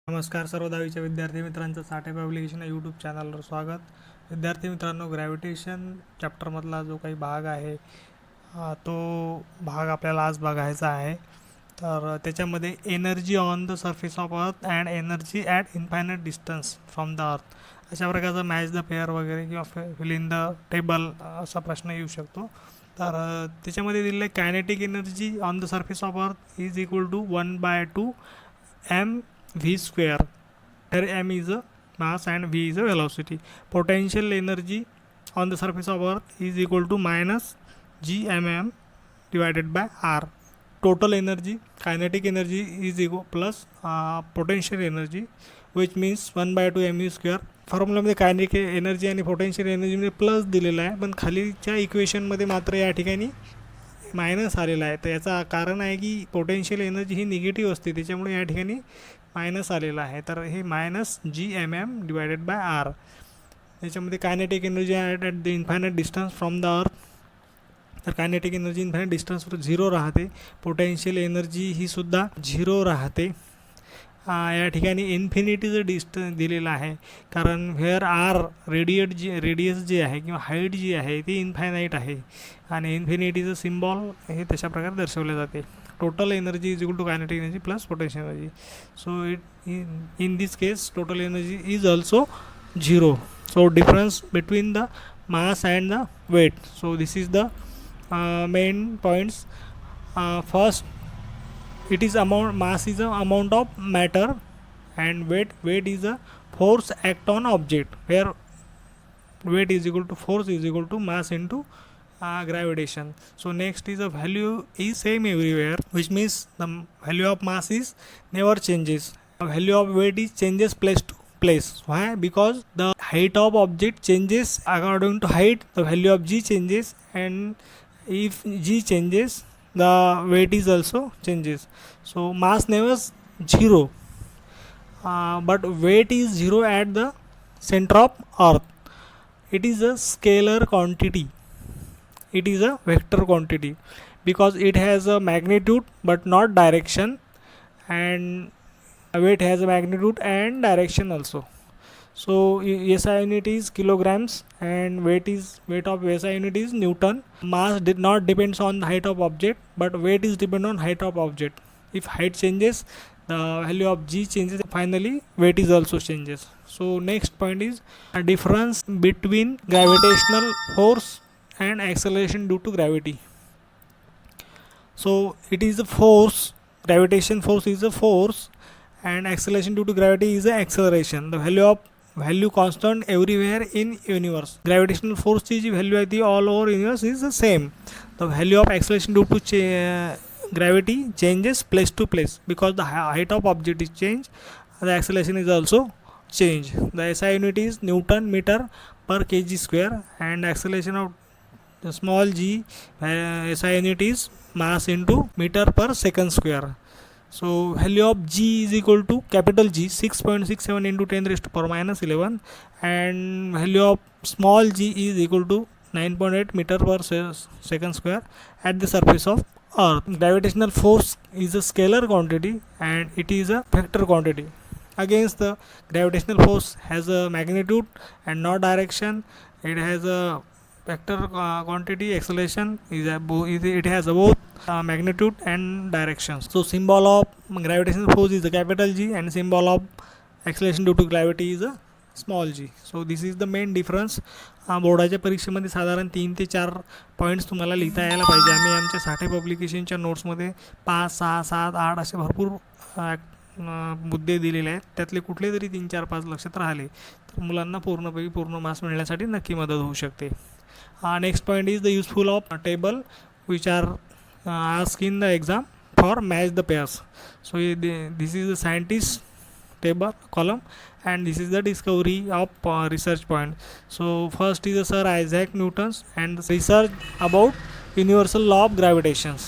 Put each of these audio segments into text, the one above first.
नमस्कार सर्व दहावीच्या विद्यार्थी मित्रांचं साठे पब्लिकेशन या यूट्यूब चॅनलवर स्वागत. विद्यार्थी मित्रांनो, ग्रॅव्हिटेशन चॅप्टरमधला जो काही भाग आहे तो भाग आपल्याला आज बघायचा आहे. तर त्याच्यामध्ये energy on the surface of अर्थ and energy at infinite distance from the अर्थ, अशा प्रकारचा मॅच द पेअर वगैरे किंवा फिल इन द टेबल असा प्रश्न येऊ शकतो. तर त्याच्यामध्ये दिलेलं आहे kinetic energy on the surface of earth is equal to 1/2 m v square, where m is a mass and v is a velocity. Potential energy on the surface of earth is equal to minus gmm divided by r. Total energy, kinetic energy is equal plus potential energy, which means 1/2 mv square. फॉर्म्युलामध्ये kinetic energy आणि potential एनर्जीमध्ये plus दिलेला आहे, पण खालीच्या इक्वेशनमध्ये मात्र या ठिकाणी मायनस आलेला आहे. तर याचा कारण आहे की पोटेन्शियल एनर्जी ही निगेटिव्ह असते, त्याच्यामुळे या ठिकाणी मायनस आलेला आहे. तर हे minus GMM divided by R. त्याच्यामध्ये kinetic energy at the infinite distance from the earth, तर कायनेटिक एनर्जी इन्फायनाईट डिस्टन्सवर 0 राहते. पोटेन्शियल एनर्जी ही सुद्धा 0 राहते. या ठिकाणी इन्फिनिटीचं डिस्टन्स दिलेलं आहे, कारण व्हेअर आर रेडियस जे आहे किंवा हाईट जी आहे ती इन्फायनाईट आहे आणि इन्फिनिटीचं सिम्बॉल हे तशा प्रकारे दर्शवले जाते. Total energy is equal to kinetic energy plus potential energy. So in this case total energy is also 0. So difference between the mass and the weight. So this is the main points. First, it is mass is a amount of matter, and weight is a force act on object, where weight is equal to force is equal to mass into gravitation. So next is the value is same everywhere, which means the value of mass is never changes. The value of weight is changes place to place. Why? Because the height of object changes according to height, the value of g changes, and if g changes, the weight is also changes. So mass never 0, but weight is 0 at the center of earth. It is a scalar quantity, it is a vector quantity, because it has a magnitude but not direction, and weight has a magnitude and direction also. So SI unit is kilograms and weight of SI unit is Newton. Mass did not depends on the height of object, but weight is depend on height of object. If height changes, the value of g changes, finally weight is also changes. So next point is a difference between gravitational force and acceleration due to gravity. So it is a force, gravitation force is a force, and acceleration due to gravity is a acceleration. The value constant everywhere in universe. Gravitational force ची जी value आहे ती all over universe is the same. The value of acceleration due to gravity changes place to place, because the height of object is changed, the acceleration is also changed. The SI unit is Newton meter per kg square, and acceleration of the small g SI unit is mass into meter per second square. So value of g is equal to capital G 6.67 into 10 raised to power minus 11, and value of small g is equal to 9.8 meter per second square at the surface of earth. Gravitational force is a scalar quantity and it is a vector quantity. Against the gravitational force has a magnitude and not direction. It has a vector quantity. Acceleration is it has both magnitude and directions. So symbol of gravitational force is the capital G, and symbol of acceleration due to gravity is a small g. So this is the main difference. बोर्डाच्या परीक्षेमध्ये साधारण 3 ते 4 points तुम्हाला लिहिता यायला पाहिजे. आम्ही आमच्या साठे पब्लिकेशनच्या नोट्समध्ये 5, 6, 7, 8 असे भरपूर मुद्दे दिलेले आहेत. त्यातले कुठले तरी 3, 4, 5 लक्षात राहिले तर मुलांना पूर्ण मार्क्स मिळण्यासाठी नक्की मदत होऊ शकते. Next point is the useful of table which are asked in the exam for match the pairs. So this is the scientist table column, and this is the discovery of research point. So first is the Sir Isaac Newton's and the research about universal law of gravitation.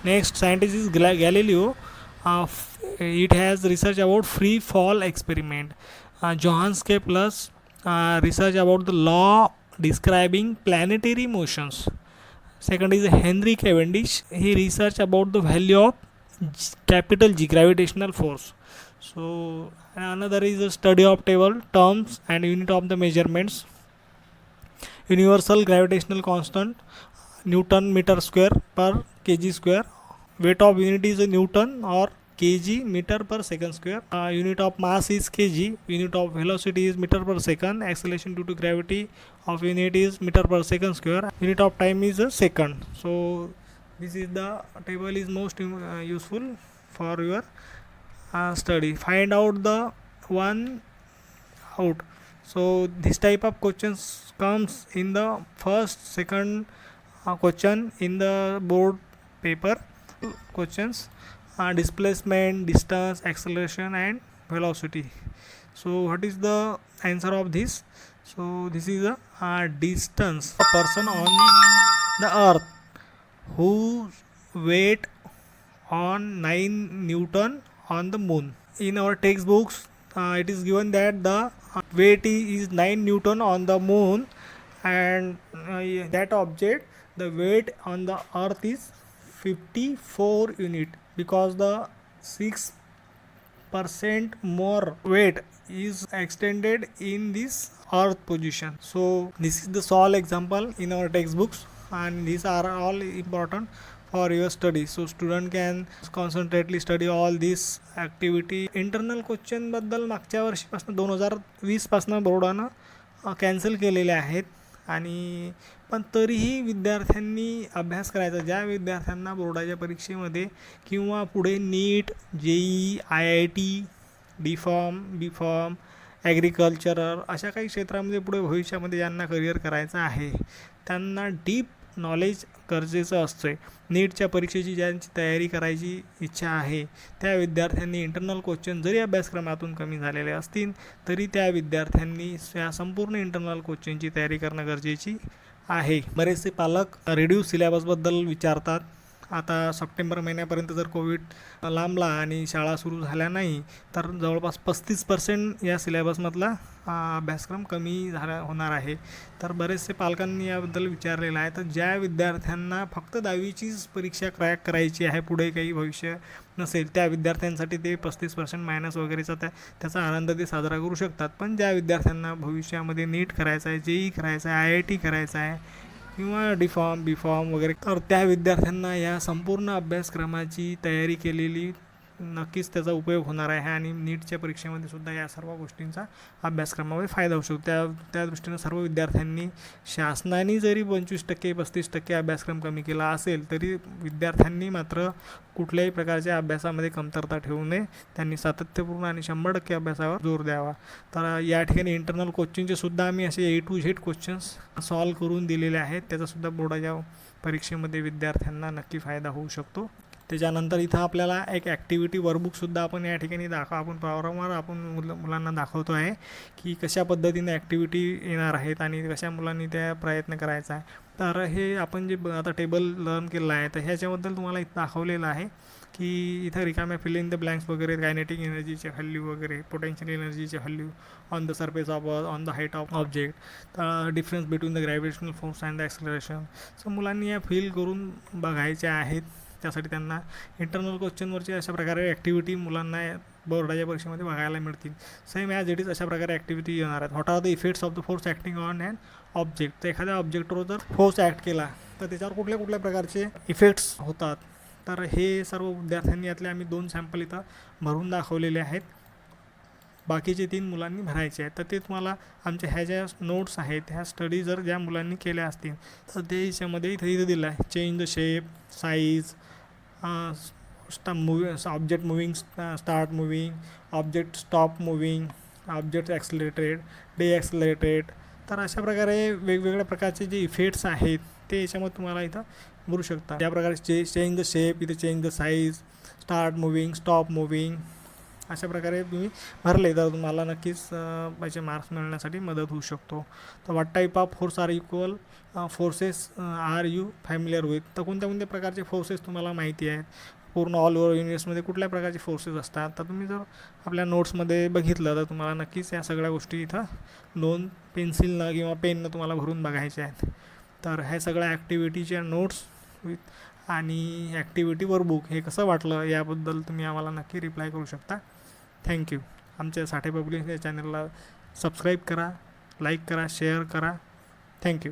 Next scientist is Galileo. It has research about free fall experiment. Johannes Kepler's research about the law describing planetary motions. Second is Henry Cavendish. He researched about the value of capital G, gravitational force. So another is the study of table terms and unit of the measurements. Universal gravitational constant Newton meter square per kg square. Weight of unit is a Newton or kg meter per second square. Unit of mass is kg. Unit of velocity is meter per second. Acceleration due to gravity of unit is meter per second square. Unit of time is a second. So this is the table is most useful for your study. Find out the one out. So this type of questions comes in the first second question in the board paper. Questions displacement, distance, acceleration and velocity. So what is the answer of this? So this is a distance. A person on the earth whose weight on 9 Newton on the moon. In our textbooks it is given that the weight is 9 Newton on the moon, and that object the weight on the earth is 54 unit, because the 6% more weight is extended in this earth position. So this is the solve example in our textbooks, and these are all important for your study. So student can concentrately study all this activity. Internal question बद्दल मागच्या वर्षीपासून 2020 पासून बोर्डानं cancel केलेले आहेत, आणि पण तरीही विद्यार्थ्यांनी अभ्यास करायचा. ज्या विद्यार्थ्यांना बोर्डाच्या परीक्षेमध्ये किंवा पुढे नीट, जेई, IIT, B.Pharm, ॲग्रिकल्चरल अशा काही क्षेत्रामध्ये पुढे भविष्यामध्ये ज्यांना करिअर करायचं आहे त्यांना डीप नॉलेज गरजेचं असतं आहे. नीटच्या परीक्षेची ज्यांची तयारी करायची इच्छा आहे त्या विद्यार्थ्यांनी इंटरनल क्वेश्चन जरी अभ्यासक्रमातून कमी झालेले असतील तरी त्या विद्यार्थ्यांनी या संपूर्ण इंटरनल क्वेश्चनची तयारी करणं गरजेची आहे. बरेचसे पालक रिड्यूस सिलेबसबद्दल विचारतात. आता सप्टेंबर महिन्यापर्यंत जर कोविड लांबला आणि शाळा सुरू झाल्या नाही तर जवळपास 35% या सिलेबसमधला अभ्यासक्रम कमी होणार आहे. तर बरेचसे पालकांनी याबद्दल विचारलेलं आहे. तर ज्या विद्यार्थ्यांना फक्त 10वीचीच परीक्षा क्रॅक करायची आहे, पुढे काही भविष्य नसेल, त्या विद्यार्थ्यांसाठी ते 35% मायनस वगैरेचा त्याचा आनंद ते साजरा करू शकतात. पण ज्या विद्यार्थ्यांना भविष्यामध्ये नीट करायचं आहे, जेई करायचं आहे, IIT करायचं आहे किंवा B.Pharm वगैरे, तर त्या विद्यार्थ्यांना या संपूर्ण अभ्यासक्रमाची तयारी केलेली नक्कीच त्याचा उपयोग होणार आहे. आणि नीटच्या परीक्षेमध्ये सुद्धा या सर्व गोष्टींचा अभ्यासक्रमामध्ये फायदा होऊ शकतो. त्या दृष्टीनं सर्व विद्यार्थ्यांनी, शासनाने जरी 25% 35% अभ्यासक्रम कमी केला असेल तरी विद्यार्थ्यांनी मात्र कुठल्याही प्रकारच्या अभ्यासामध्ये कमतरता ठेवू नये. त्यांनी सातत्यपूर्ण आणि 100% अभ्यासावर जोर द्यावा. तर या ठिकाणी इंटरनल क्वेश्चनचे सुद्धा आम्ही असे A to Z questions solve करून दिलेले आहेत. त्याचासुद्धा बोर्डाच्या परीक्षेमध्ये विद्यार्थ्यांना नक्की फायदा होऊ शकतो. त्याच्यानंतर इथं आपल्याला एक ॲक्टिव्हिटी वर्कबुकसुद्धा आपण या ठिकाणी आपण वारंवार मुलांना दाखवतो आहे की कशा पद्धतीने ॲक्टिव्हिटी येणार आहेत आणि कशा मुलांनी त्या प्रयत्न करायचा आहे. तर हे आपण जे आता टेबल लर्न केलं आहे तर ह्याच्याबद्दल तुम्हाला इथं दाखवलेलं आहे की इथं रिकाम्या फिल इन द ब्लँक्स वगैरे, कायनेटिक एनर्जीचे व्हॅल्यू वगैरे, पोटेन्शियल एनर्जीचे value on the surface of on the height of object, difference between the gravitational force and the acceleration. So मुलांनी या फिल करून बघायच्या आहेत. त्यासाठी त्यांना इंटरनल क्वेश्चनवरची अशा प्रकारे ॲक्टिव्हिटी मुलांना बोर्डाच्या परीक्षेमध्ये बघायला मिळतील. सेम ॲज इट इज अशा प्रकारे ॲक्टिव्हिटी येणार आहेत. What are the effects of the force acting on an object. तर एखाद्या ऑब्जेक्टवर जर फोर्स ॲक्ट केला तर त्याच्यावर कुठल्या कुठल्या प्रकारचे इफेक्ट्स होतात. तर हे सर्व विद्यार्थ्यांनी यातले आम्ही 2 सॅम्पल इथं भरून दाखवलेले आहेत. बाकीचे 3 मुलांनी भरायचे आहेत. तर ते तुम्हाला आमच्या ह्या ज्या नोट्स आहेत ह्या स्टडी जर ज्या मुलांनी केल्या असतील तर ते याच्यामध्ये इथं दिलं आहे. Change the shape, size, object moving, start moving, object stop moving, object accelerated, accelerated. तर अशा प्रकारे वेगवेगळ्या प्रकारचे जे इफेक्ट्स आहेत ते याच्यामध्ये तुम्हाला इथं भरू शकता. त्या प्रकारे चेंज द शेप, इथे change the size, start moving, stop moving, अशा प्रकारे तुम्ही भरले तर तुम्हाला नक्कीच याचे मार्क्स मिळण्यासाठी मदत होऊ शकतो. तर what type of force are equal forces are you familiar with. तर कोणत्या कोणत्या प्रकारचे फोर्सेस तुम्हाला माहिती आहेत, पूर्ण ऑल ओव्हर युनिवर्समध्ये कुठल्या प्रकारचे फोर्सेस असतात. तर तुम्ही जर आपल्या नोट्समध्ये बघितलं तर तुम्हाला नक्कीच या सगळ्या गोष्टी इथं 2 पेन्सिलनं किंवा पेननं तुम्हाला भरून बघायच्या आहेत. तर ह्या सगळ्या ॲक्टिव्हिटीच्या नोट्स आणि ॲक्टिव्हिटी वर्कबुक हे कसं वाटलं याबद्दल तुम्ही आम्हाला नक्की रिप्लाय करू शकता. थँक्यू. आमच्या साठे पब्लिक या चॅनलला सबस्क्राईब करा, लाईक करा, शेअर करा. थँक्यू.